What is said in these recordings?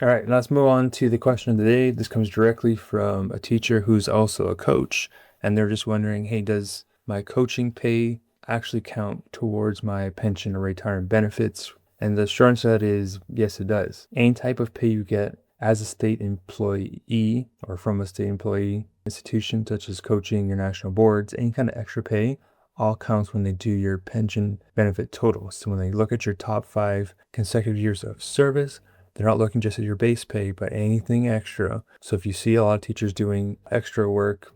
All right, let's move on to the question of the day. This comes directly from a teacher who's also a coach, and they're just wondering, hey, does my coaching pay actually count towards my pension or retirement benefits? And the short answer to that is yes, it does. Any type of pay you get as a state employee or from a state employee institution, such as coaching, your national boards, any kind of extra pay, all counts when they do your pension benefit total. So when they look at your top 5 consecutive years of service, they're not looking just at your base pay, but anything extra. So if you see a lot of teachers doing extra work,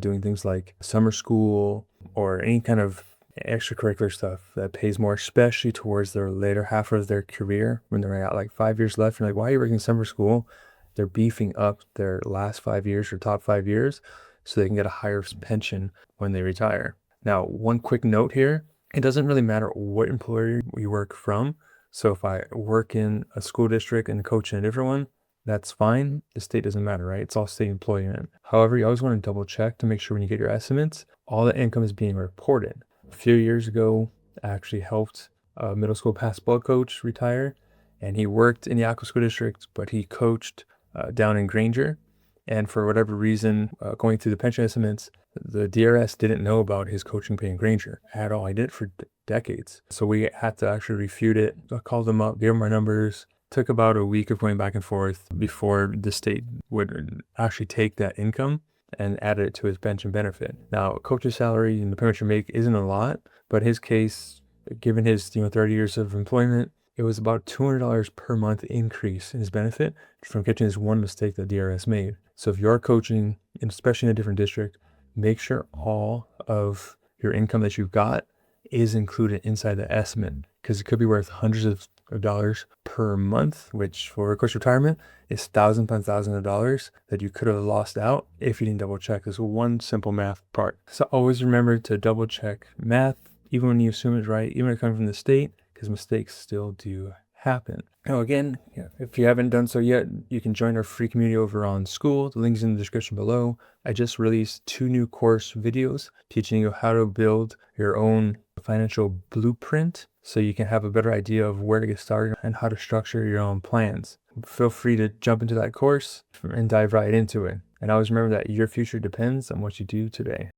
doing things like summer school or any kind of extracurricular stuff that pays more, especially towards their later half of their career, when they're at like 5 years left, you're like, why are you working summer school? They're beefing up their last 5 years or top 5 years so they can get a higher pension when they retire. Now, one quick note here, it doesn't really matter what employer you work from. So if I work in a school district and coach in a different one, that's fine. The state doesn't matter, right? It's all state employment. However, you always want to double check to make sure when you get your estimates, all the income is being reported. A few years ago, I actually helped a middle school basketball coach retire, and he worked in the Aqua School District, but he coached down in Granger. And for whatever reason, going through the pension estimates, the DRS didn't know about his coaching pay in Granger at all. I did it for decades. So we had to actually refute it. I called them up, gave them our numbers. Took about a week of going back and forth before the state would actually take that income and add it to his pension benefit. Now, a coach's salary and the payment you make isn't a lot, but his case, given his 30 years of employment, it was about $200 per month increase in his benefit from catching this one mistake that DRS made. So if you're coaching, and especially in a different district, make sure all of your income that you've got is included inside the estimate, because it could be worth hundreds of dollars per month, which for of course retirement is thousands and thousands of dollars that you could have lost out if you didn't double check this one simple math part. So always remember to double check math, even when you assume it's right, even when it comes from the state, because mistakes still do happen. Now again, if you haven't done so yet, you can join our free community over on School. The link's in the description below. I just released 2 new course videos teaching you how to build your own financial blueprint so you can have a better idea of where to get started and how to structure your own plans. Feel free to jump into that course and dive right into it. And always remember that your future depends on what you do today.